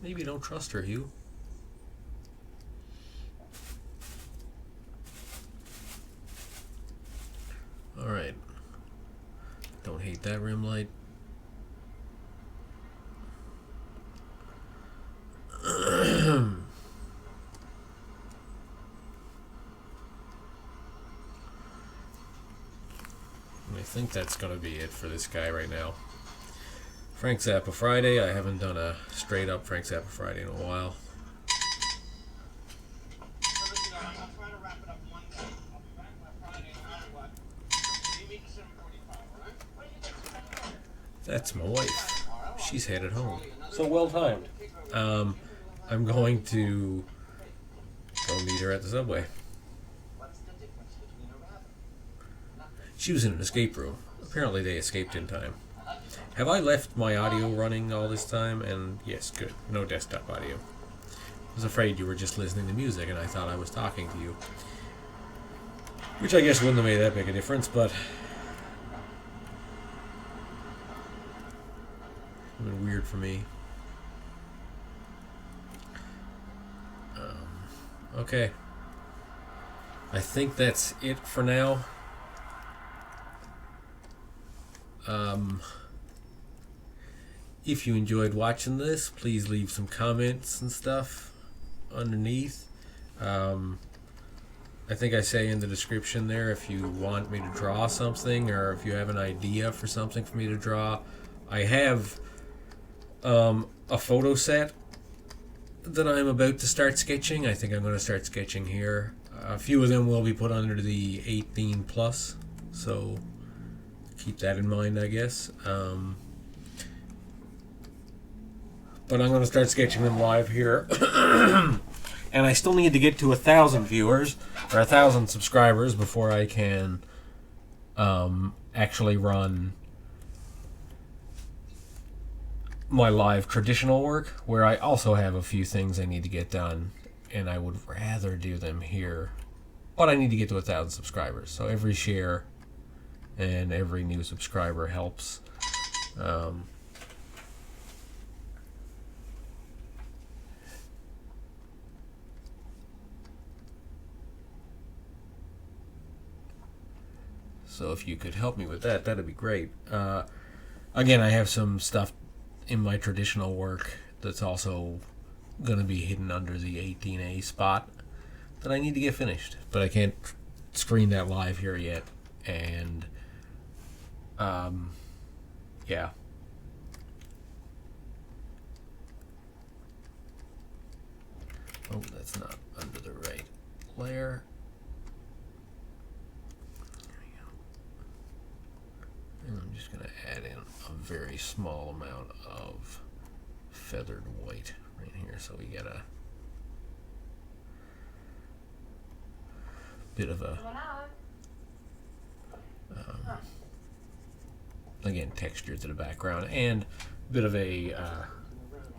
Maybe you don't trust her, Hugh. Alright. Don't hate that rim light. I think that's going to be it for this guy right now. Frank Zappa Friday. I haven't done a straight up Frank Zappa Friday in a while. So listen, I'll try to wrap it up Monday. I'll be back by Friday no matter what. You meet at 7:45, all right? What did you get to that order? That's my wife. She's headed home. So well timed. I'm going to go meet her at the subway. What's the difference between a rabbit? She was in an escape room. Apparently they escaped in time. Have I left my audio running all this time? And yes, good. No desktop audio. I was afraid you were just listening to music and I thought I was talking to you. Which I guess wouldn't have made that big a difference, but... it would have been weird for me. Okay. I think that's it for now. If you enjoyed watching this, please leave some comments and stuff underneath. I think I say in the description there if you want me to draw something or if you have an idea for something for me to draw. I have a photo set that I'm about to start sketching. I think I'm going to start sketching here. A few of them will be put under the 18 plus, so keep that in mind, I guess. But I'm going to start sketching them live here. And I still need to get to 1,000 viewers or 1,000 subscribers before I can actually run my live traditional work, where I also have a few things I need to get done, and I would rather do them here. But I need to get to 1,000 subscribers, so every share and every new subscriber helps. So if you could help me with that, that'd be great. Again, I have some stuff in my traditional work that's also going to be hidden under the 18A spot that I need to get finished. But I can't screen that live here yet. And, yeah. Oh, that's not under the right layer. And I'm just going to add in a very small amount of feathered white right here, so we get a bit of a, again, texture to the background, and a bit of a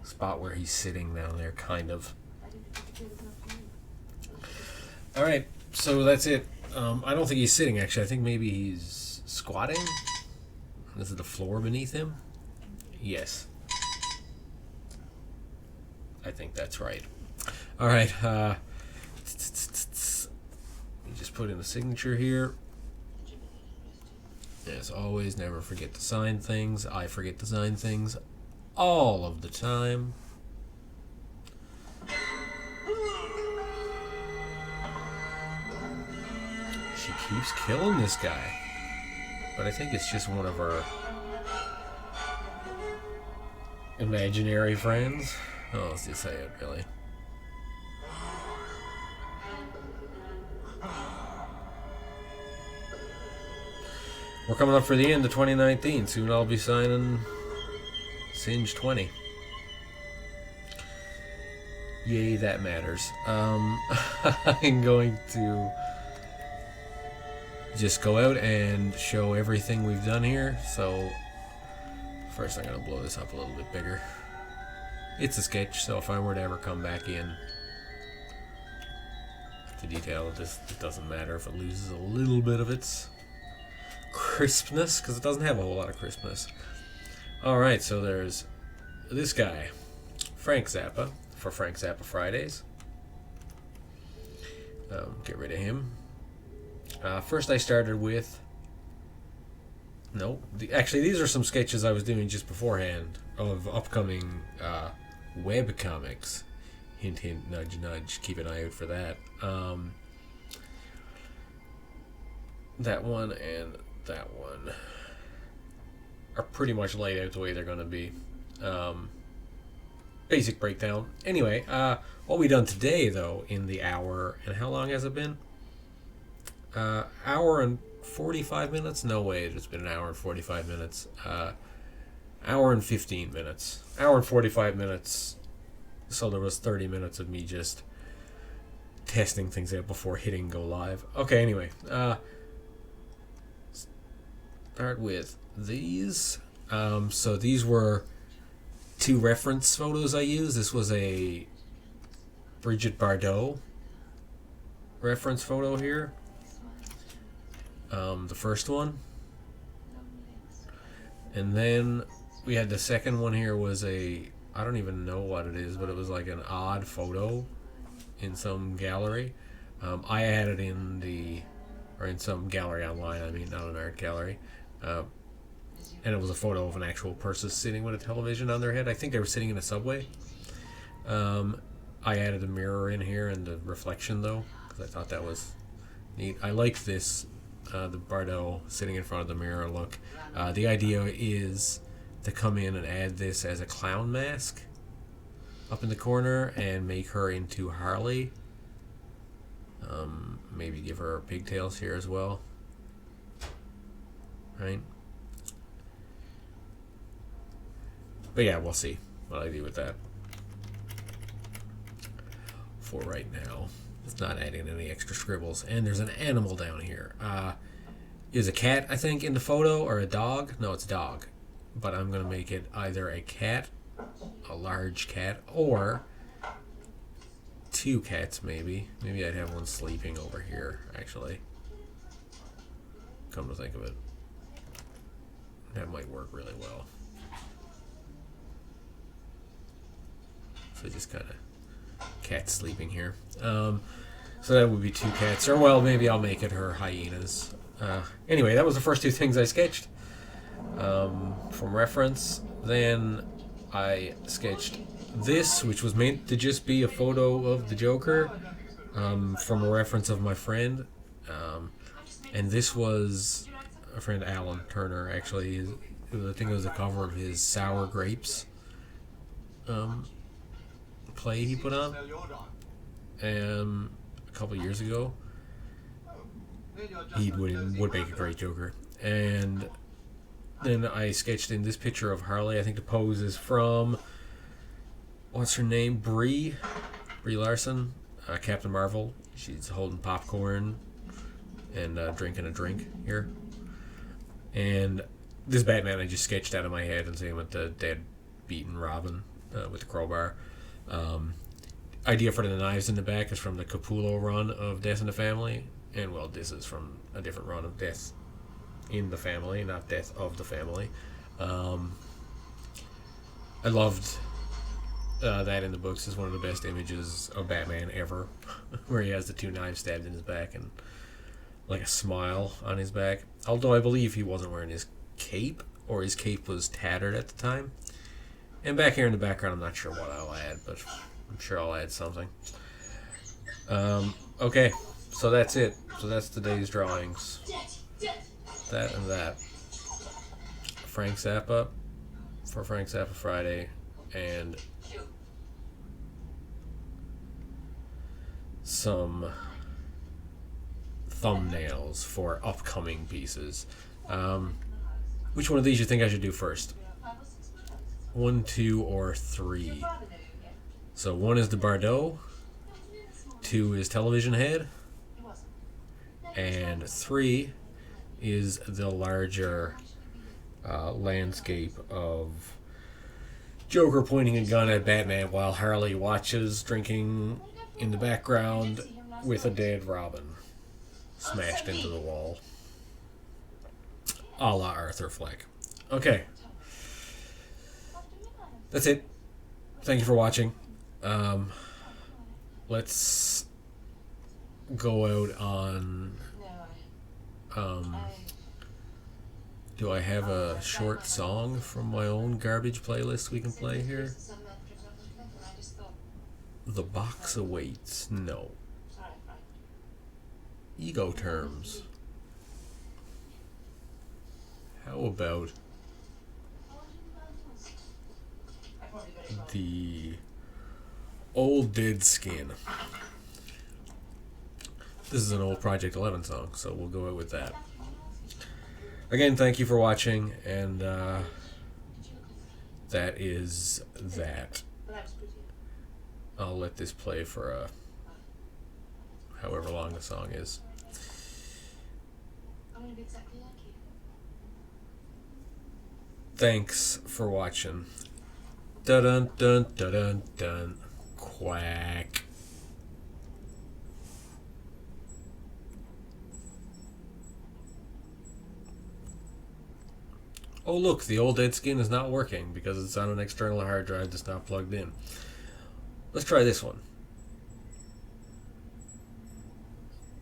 spot where he's sitting down there, kind of. Alright, so that's it. I don't think he's sitting, actually. I think maybe he's squatting. This is the floor beneath him? Yes. I think that's right. Alright, let me just put in a signature here. As always, never forget to sign things. I forget to sign things all of the time. She keeps killing this guy. But I think it's just one of her imaginary friends. Oh, let's just say it, really. we're coming up for the end of 2019. Soon I'll be signing Singe 20. Yay, that matters. I'm going to just go out and show everything we've done here. So first I'm going to blow this up a little bit bigger. It's a sketch, so if I were to ever come back in to detail this, it doesn't matter if it loses a little bit of its crispness, because it doesn't have a whole lot of crispness. Alright, so there's this guy, Frank Zappa, for Frank Zappa Fridays. Get rid of him. First I started with... No, actually these are some sketches I was doing just beforehand of upcoming web comics. Hint, hint, nudge, nudge. Keep an eye out for that. That one and that one are pretty much laid out the way they're going to be. Basic breakdown. Anyway, what we done today, though, in the hour, and how long has it been? Hour and 45 minutes? No way, it's been an hour and 45 minutes. Hour and 15 minutes. Hour and 45 minutes. So there was 30 minutes of me just testing things out before hitting go live. Okay, anyway. Start with these. So these were 2 reference photos I used. This was a Brigitte Bardot reference photo here. The first one. And then we had the second one here was a, I don't even know what it is, but it was like an odd photo in some gallery. I had it in in some gallery online, I mean, not an art gallery. And it was a photo of an actual person sitting with a television on their head. I think they were sitting in a subway. I added a mirror in here and the reflection, though, because I thought that was neat. I like this, the Bardot sitting in front of the mirror look. The idea is to come in and add this as a clown mask up in the corner and make her into Harley. Maybe give her pigtails here as well. Right? But yeah, we'll see what I do with that. For right now, it's not adding any extra scribbles. And there's an animal down here. Is a cat, I think, in the photo, or a dog? No, it's a dog. But I'm going to make it either a cat, a large cat, or 2 cats, maybe. Maybe I'd have one sleeping over here, actually. Come to think of it. That might work really well. So just kind of cat sleeping here. So that would be 2 cats. Or, well, maybe I'll make it her hyenas. Anyway, that was the first 2 things I sketched from reference. Then I sketched this, which was meant to just be a photo of the Joker from a reference of my friend. And this was a friend, Alan Turner, actually. I think it was a cover of his Sour Grapes play he put on a couple years ago. He would make a great Joker. And then I sketched in this picture of Harley. I think the pose is from, what's her name? Brie Larson, Captain Marvel. She's holding popcorn and drinking a drink here. And this Batman I just sketched out of my head and same with the dead beaten Robin with the crowbar. Idea for the knives in the back is from the Capullo run of Death in the Family. And, well, this is from a different run of Death in the Family, not Death of the Family. I loved that in the books. Is one of the best images of Batman ever, where he has the 2 knives stabbed in his back and like a smile on his back. Although I believe he wasn't wearing his cape, or his cape was tattered at the time. And back here in the background, I'm not sure what I'll add, but I'm sure I'll add something. Okay. So that's it. So that's today's drawings. That and that. Frank Zappa for Frank Zappa Friday, and some thumbnails for upcoming pieces. Which one of these you think I should do first? 1, 2, or 3? So 1 is the Bardot, 2 is Television Head, and 3 is the larger landscape of Joker pointing a gun at Batman while Harley watches drinking in the background with a dead Robin smashed into the wall. A la Arthur Fleck. Okay. That's it. Thank you for watching. Let's go out on... do I have a short song from my own garbage playlist we can play here? The box awaits. No. Ego terms. How about the old dead skin? This is an old Project 11 song, so we'll go out with that. Again, thank you for watching, and that is that. I'll let this play for however long the song is. Thanks for watching. Dun dun dun dun dun dun. Quack. Oh look, the old dead skin is not working because it's on an external hard drive that's not plugged in. Let's try this one.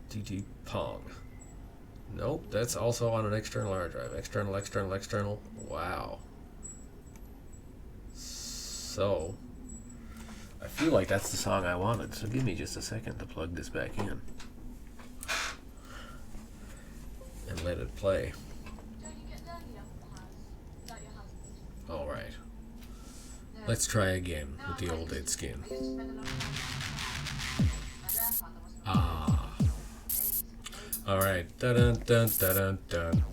DT Pong. Nope, that's also on an external hard drive. External, external, external. Wow. So, I feel like that's the song I wanted, so give me just a second to plug this back in. And let it play. Alright. Let's try again with the old dead skin. Ah. Alright. Dun dun dun dun dun dun.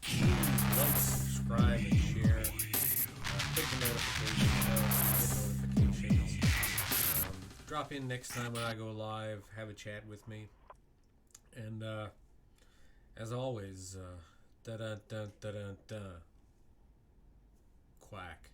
Please like, subscribe, and share. Click the notification bell so you get notifications. Drop in next time when I go live. Have a chat with me. And as always, da da da da da da. Quack.